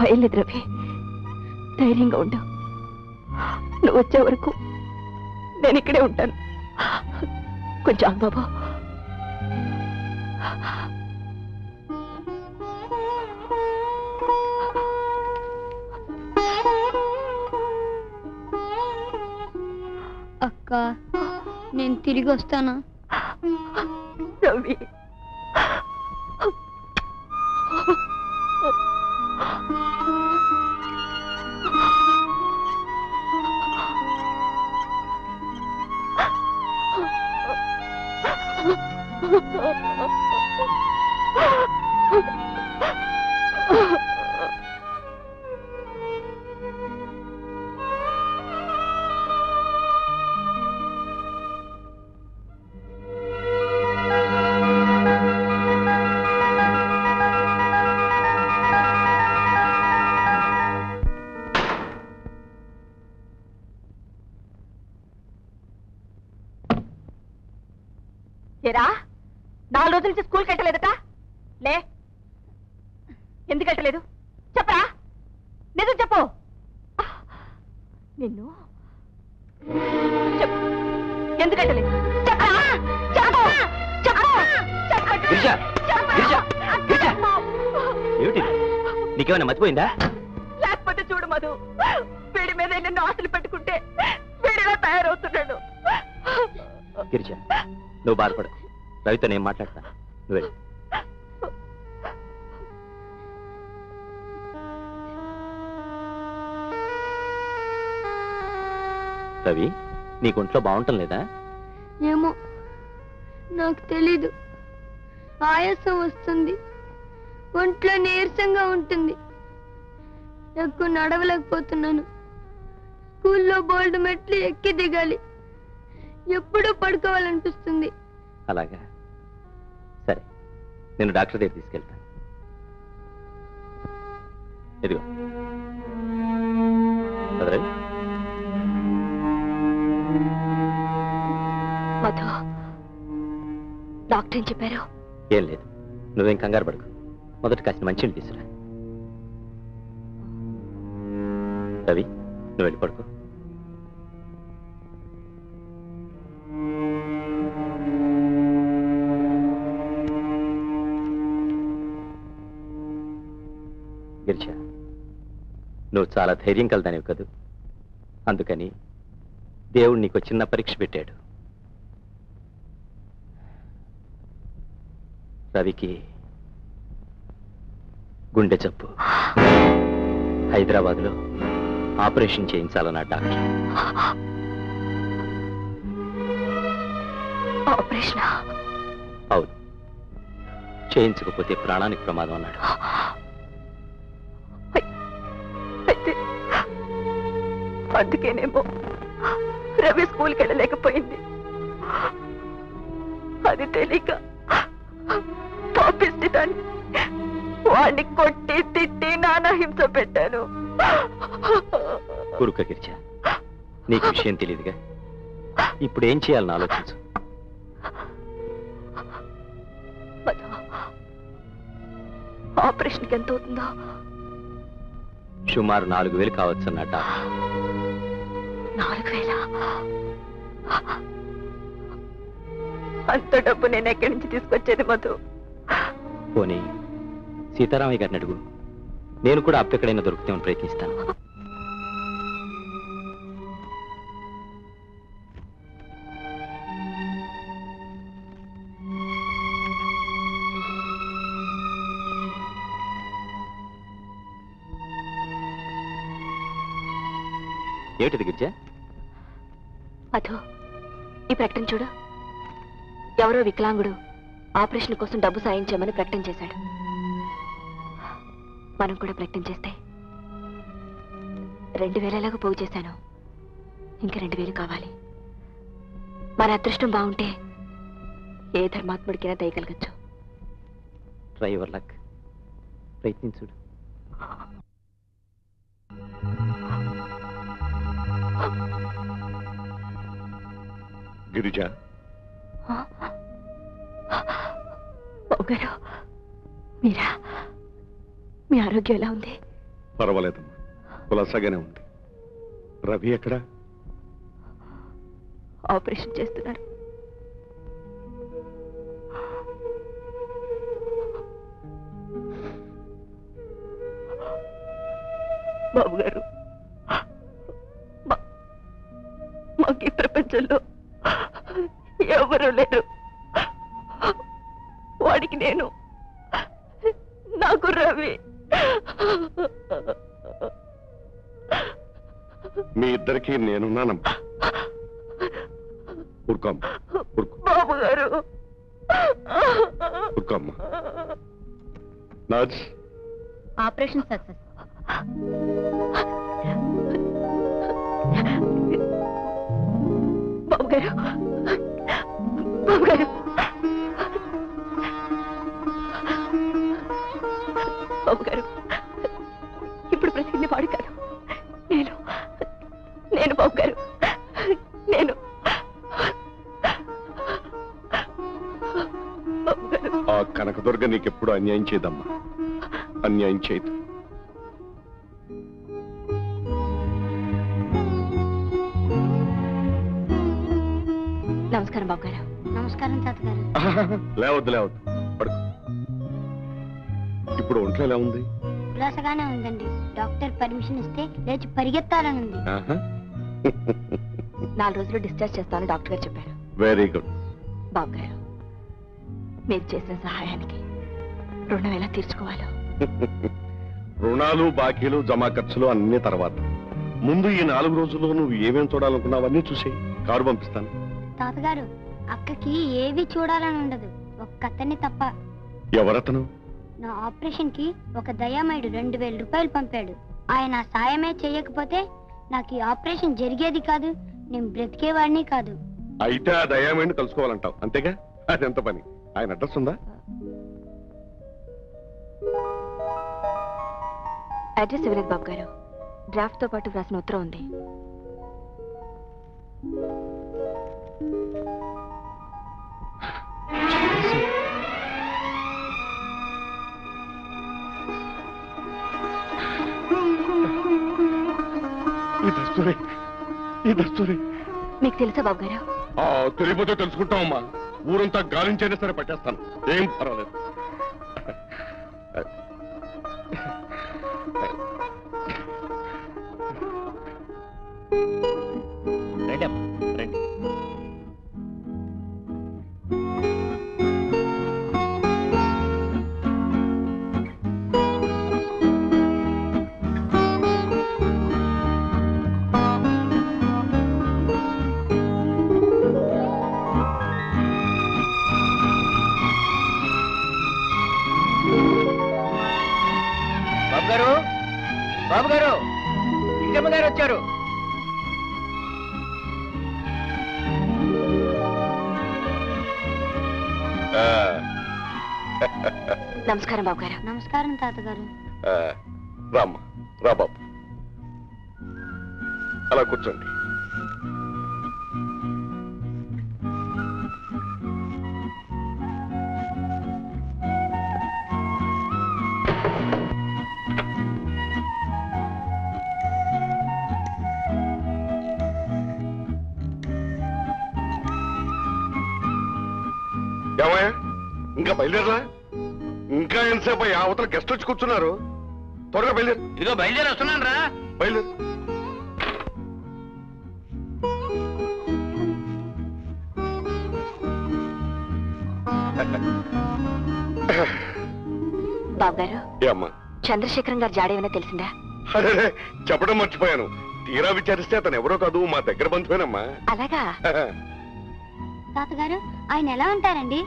భయం లేదు రవి, ధైర్యంగా ఉండు. నువ్వు వచ్చే వరకు నేను ఇక్కడే ఉంటాను. కొంచెం ఆగు బాబు. అక్క, నేను తిరిగి వస్తానా? రవి, ఏరా 4 రోజుల నుంచి స్కూల్కి వెళ్ళలేదట? లే, ఎందుకు వెళ్ళలేదు చెప్పరా? నిజం చెప్పు. నిన్ను చెప్పు, ఎందుకు వెళ్ళలేదు చెప్పరా? నీకేమైనా మర్చిపోయిందా? లేకపోతే చూడు మధు, వీడి మీద నిన్ను ఆశలు పెట్టుకుంటే వీడిలా తయారవుతున్నాడు. గిరిజ, నువ్వు బాధపడు, రవితో నేను మాట్లాడతా, నువ్వు వెళ్ళు. రవి, నీకు ఒంట్లో బాగుంటం లేదా? ఏమో, నాకు తెలీదు. ఆయాసం వస్తుంది, ఒంట్లో నీరసంగా ఉంటుంది, ఎక్కువ నడవలేకపోతున్నాను. స్కూల్లో బోల్డ్ మెట్లు ఎక్కి దిగాలి, ఎప్పుడూ పడుకోవాలనిపిస్తుంది. అలాగా, సరే, నేను డాక్టర్ దగ్గర తీసుకెళ్తాను. ఇదిగో రవి. మధు, డాక్టర్ ఏం చెప్పారు? ఏం లేదు, నువ్వేం కంగారు పడుకు. మొదట కాసిన మంచిని తీసుకురా. రవి, నువ్వు వెళ్ళి పడుకో. గిరిజ, నువ్వు చాలా ధైర్యం కలదానివి కదూ, అందుకని దేవుడు నీకు చిన్న పరీక్ష పెట్టాడు. రవికి గుండె జబ్బు, హైదరాబాద్లో ఆపరేషన్ చేయించాలన్న డాక్టర్. ఆపరేషన్? అవును, చేయించకపోతే ప్రాణానికి ప్రమాదం అన్నాడు. అందుకేనేమో రవి స్కూల్కి వెళ్ళలేకపోయింది. అది తెలియక పాపిష్టి దాన్ని వాడిని కొట్టి తిట్టి నానా హింస పెట్టాను. కురుక గిరిజ, నీకు విషయం తెలియదుగా, ఇప్పుడు ఏం చేయాలని ఆలోచించు. ఆపరేషన్కి ఎంత అవుతుందో? సుమారు 4,000 కావచ్చు అన్నట్ట. 4,000? అంత డబ్బు నేను ఎక్కడి నుంచి తీసుకొచ్చేది మధు? పోనీ సీతారామయ్య గారిని అడుగు, నేను కూడా అప్పు ఎక్కడైనా దొరుకుతామని ప్రయత్నిస్తాను. ఏమిటిది గిరిజ? మధు, ఈ ప్రకటన చూడు. ఎవరో వికలాంగుడు ఆపరేషన్ కోసం డబ్బు సాయం చేయమని ప్రకటన చేశాడు. మనం కూడా ప్రకటన చేస్తే 2,000 ఎలాగో పోగు చేశాను, ఇంకా 2,000 కావాలి. మన అదృష్టం బాగుంటే ఏ ధర్మాత్ముడికైనా దయగలగచ్చు. డ్రైవర్ లక్, ప్రయత్నించుడు. గిరిజ, బావగారు, మీరా? మీ ఆరోగ్యం ఎలా ఉంది? పర్వాలేదమ్మా, కులాసాగానే ఉంది. రవి ఎక్కడా? ఆపరేషన్ చేస్తున్నారు. బాబు గారు, మాకు ఈ ప్రపంచంలో ఎవరు లేరు. వాడికి నేను, నాకు రవి. మీ ఇద్దరికి నేనున్నానమ్మా. ఊరుకోమ్మా, ఊరుకో. బాబు గారు, ఊరుకోమ్మా. Nurse, operation success. బాబు గారు, బాబు గారు, బాబు గారు, ఇప్పుడు ప్రతిజ్ఞ వాడు కాదు, నేను బాబు గారు, నేను బాబు గారు. ఆ కనకదుర్గ నీకెప్పుడు అన్యాయం చేయదమ్మా, అన్యాయం చేయదు. నమస్కారం బాబు గారు. నమస్కారం తాతగారు. లేవద్దు లేవద్దు, పడుకో. ఇప్పుడు ఒంట్లో ఎలా ఉంది? కులాసగానే ఉందండి. డాక్టర్ పర్మిషన్ ఇస్తే లేచి పరిగెత్తాలని ఉంది. 4 రోజులు డిశ్చార్జ్ చేస్తానని డాక్టర్ గారు చెప్పారు. Very good. బాబు గారు, మీరు చేసిన సహాయానికి రుణం ఎలా తీర్చుకోవాలో. రుణాలు, బాకీలు, జమా ఖర్చులు అన్ని తర్వాత. ముందు ఈ 4 రోజుల్లో నువ్వు ఏమేం చూడాలనుకున్నావు అన్నీ చూసేయి. కారు పంపిస్తాను. తాతగారు, అక్కకి ఏవి చూడాలని ఉండదు, ఒక్కతన్ని తప్ప. ఎవరతను? నా ఆపరేషన్ కి ఒక దయామయుడు 2000 రూపాయలు పంపాడు. ఆయన సాయమే చేయకపోతే నాకు ఈ ఆపరేషన్ జరిగేది కాదు, నేను బ్రతికేవాడిని కాదు. అయితే ఆ దయామేండి కలుసుకోవాలంటావు, అంతేగా? అదెంత పని. ఆయన అడ్రస్ ఉందా? అడ్రస్ ఇవ్వలేదు బాబు గారు. డ్రాఫ్ట్ తో పాటు వ్రాసిన ఉత్తరం ఉంది. మీకు తెలుసా బాబు గారు? తెలియపోతే తెలుసుకుంటామమ్మా. ఊరంతా గాలించైనా సరే పట్టేస్తాను, ఏం పర్వాలేదు. రండి అమ్మా, రండి. బాబు గారు, బాబు గారు, ఇంకమ్మ గారు వచ్చారు. నమస్కారం బాబు గారు. నమస్కారం తాతగారు. రామ్మా, రా బాబు, అలా కూర్చోండి. ఏమయ్యా, ఇంకా బయలుదేరరా? ఇంకా ఎంతసేపు అవతల గెస్ట్ వచ్చి కూర్చున్నారు. త్వరగా బయలుదేరు. ఇదిగో బయలుదేరి వస్తున్నాను రా. బయలుదేరు. బాబు గారు, ఏమ్మా? చంద్రశేఖరం గారు జాడేమైనా తెలిసిందా? అదే చెప్పడం మర్చిపోయాను. తీరా విచారిస్తే అతను ఎవరో కాదు, మా దగ్గర బంధువేనమ్మా. అలాగా? తాతగారు, ఆయన ఎలా ఉంటారండి?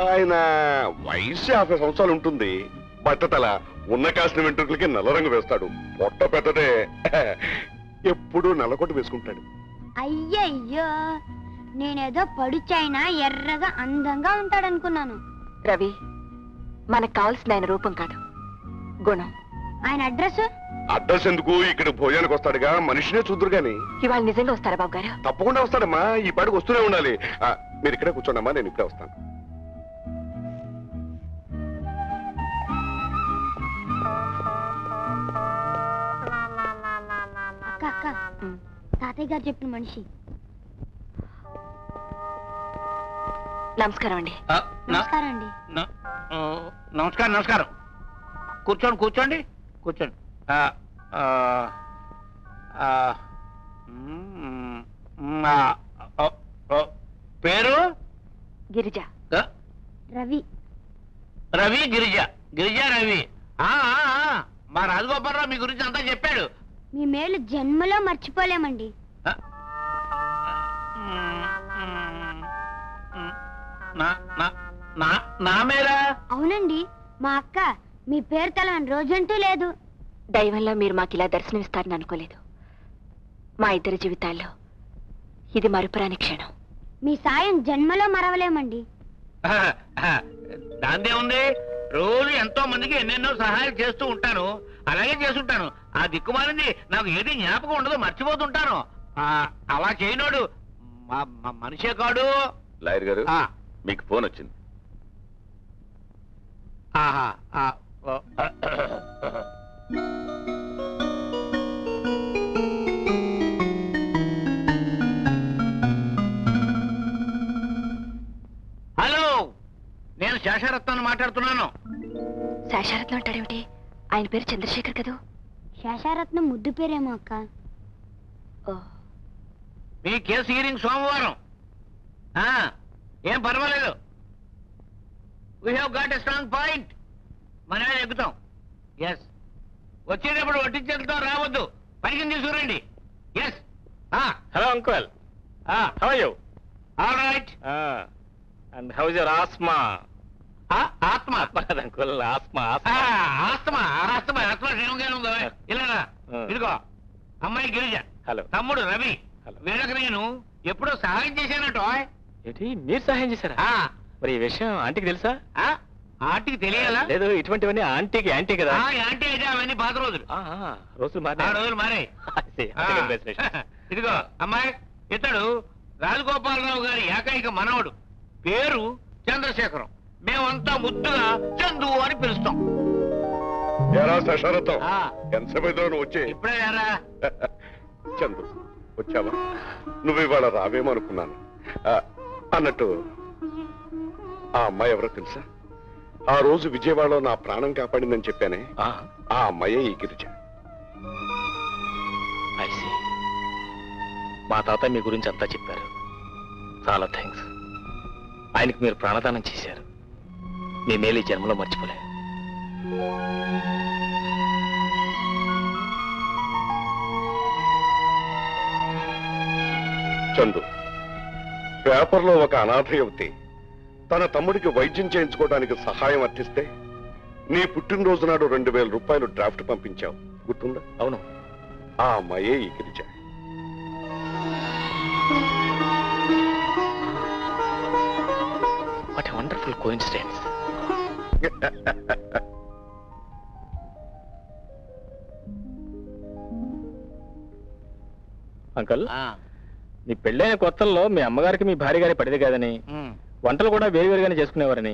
ఆయన వయసు 50 సంవత్సరాలు ఉంటుంది. బట్టతల, ఉన్న కాసిన వెంట్రుకలకి నల్ల రంగు వేస్తాడు. పొట్ట పెద్దదే, ఎప్పుడు నల్లకొట్టు వేసుకుంటాడు. అయ్యయ్యో, నేనేదో పడుచైనా ఎర్రగా అందంగా ఉంటాడనుకున్నాను. రవి, మనకు కావాల్సిన ఆయన రూపం కాదు, గుణం. ఆయన అడ్రస్? అడ్రస్ ఎందుకు, ఇక్కడ భోజనానికి వస్తాడుగా, మనిషినే చూద్దరు గాని. ఇవాళ నిజంగా వస్తారా బాబు గారు? తప్పకుండా వస్తాడమ్మా, ఈ పాటికి వస్తూనే ఉండాలి. మీరు ఇక్కడే కూర్చోండమ్మా, నేను ఇప్పుడే వస్తాను. అక్క తాతయ్య గారు చెప్పిన మనిషి. నమస్కారం అండి. నమస్కారం అండి. నమస్కారం నమస్కారం. కూర్చోండి కూర్చోండి కూర్చోండి. పేరు గిరిజ. రవి. రవి గిరిజ. గిరిజ రవి. మా రాజగోపాలరావు మీ గురించి అంతా చెప్పాడు. మీ మేలు జన్మలో మర్చిపోలేమండి. నా మేరా? అవునండి, మా అక్క మీ పేరు తెలవని రోజంటూ లేదు. దైవంలో మీరు మాకు ఇలా దర్శనమిస్తారని అనుకోలేదు. మా ఇద్దరి జీవితాల్లో ఇది మరుపురాని క్షణం. మీ సాయం జన్మలో మరవలేమండి. దాందే ఉంది. రోజు ఎంతో మందికి ఎన్నెన్నో సహాయాలు చేస్తూ ఉంటాను. అలాగే చేస్తుంటాను. ఆ దిక్కుమాలింది నాకు ఏది జ్ఞాపకం ఉండదు, మర్చిపోతుంటాను. అలా చేయనోడు మనిషే కాడు. లాయర్ గారు, మీకు ఫోన్ వచ్చింది. హలో, నేను శేషరత్నాన్ని మాట్లాడుతున్నాను. శేషారత్నం అంటాడేమిటి? ఆయన పేరు చంద్రశేఖర్ కదూ? శేషారత్నం ముద్దు పేరేమో అక్క. మీ కేసు హీరింగ్ సోమవారం. ఏం పర్వాలేదు. We have got a strong point. మనమే ఎక్కుతాం. ఎస్, వచ్చేటప్పుడు వడ్డించేలతో రావద్దు, పైకి తీసుకురండి. Yes. Hello uncle, how are you? All right. And how is your asthma? ఆత్మ అంకుల్, ఆస్మా ఆస్తమా ఆస్తమా ఆత్మ క్షేమంగానే ఉందో. ఇలా ఇదిగో అమ్మాయి గిరిజ, హలో తమ్ముడు రవి. హలో. వీళ్ళకి నేను ఎప్పుడో సహాయం చేశానట. ఏంటి, మీరు సహాయం చేశారా? మరి ఈ విషయం ఆంటీకి తెలుసా? ఆంటీకి తెలియాలా? లేదు, ఇటువంటివన్నీ ఆంటీకి యాంటీ కదా. యాంటీ అయితే అవన్నీ పాత రోజులు. రోజులు ఆ మారి రోజులు మారాయి. ఇదిగో అమ్మాయి, ఇతడు రాజగోపాలరావు గారి ఏకైక మనవడు. పేరు చంద్రశేఖరం. మేమంతా ముద్దుగా చందు అని పిలుస్తాం. శశారథం, ఎంతసేపు వచ్చే? ఇప్పుడే రారా. చందు, వచ్చావా? నువ్వు ఇవాళ రావేమనుకున్నాను. అన్నట్టు ఆ అమ్మాయి ఎవరో తెలుసా? ఆ రోజు విజయవాడలో నా ప్రాణం కాపాడిందని చెప్పానే, ఆ అమ్మాయే ఈ గిరిజ. మా తాత మీ గురించి అంతా చెప్పారు. చాలా థ్యాంక్స్. ఆయనకి మీరు ప్రాణదానం చేశారు. మీ మేలు ఈ జన్మలో మర్చిపోలే. చందు, పేపర్లో ఒక అనాథ యువతి తన తమ్ముడికి వైద్యం చేయించుకోవడానికి సహాయం అర్థిస్తే నీ పుట్టినరోజు నాడు 2000 రూపాయలు డ్రాఫ్ట్ పంపించావు, గుర్తుందా? అవును. ఆ అమ్మాయే ఈ Girija. What a wonderful coincidence. Uncle, నీ పెళ్ళైన కొత్తల్లో మీ అమ్మగారికి మీ భార్య గారి పడితే కాదని, వంటలు కూడా వేరువేరుగానే చేసుకునేవారని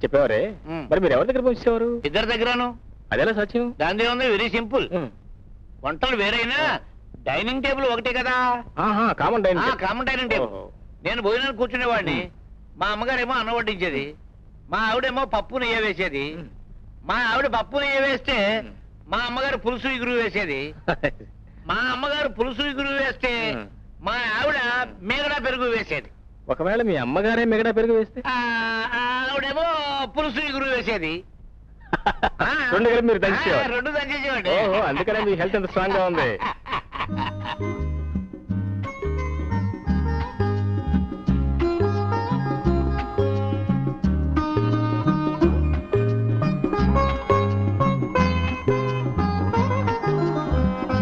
చెప్పేవారే. మరి మీరు ఎవరి దగ్గర పంపించేవారు? ఇద్దరి దగ్గరను. అదేలా సత్యం? దాని ఉంది, వెరీ సింపుల్. వంటలు వేరైనా డైనింగ్ టేబుల్ ఒకటే కదా. Common dining. Common dining table. నేను భోజనానికి కూర్చునేవాడిని. మా అమ్మగారేమో అన్నం వడ్డించేది, మా ఆవిడేమో పప్పు నెయ్య వేసేది. మా ఆవిడ పప్పు నెయ్య వేస్తే మా అమ్మగారు పులుసు ఇగురు వేసేది. మా అమ్మగారు పులుసు ఇగురు వేస్తే మా ఆవిడ మిగడా పెరుగు వేసేది. ఒకవేళ మీ అమ్మగారే మిగడా పెరుగు వేస్తే ఆవిడేమో పులుసు ఇగురు వేసేది. రెండు కలిపి మీరు దంచేవారు. రెండు దంచేసేవాడి. అందుకనే మీ హెల్త్ ఎంత స్ట్రాంగ్ గా ఉంది.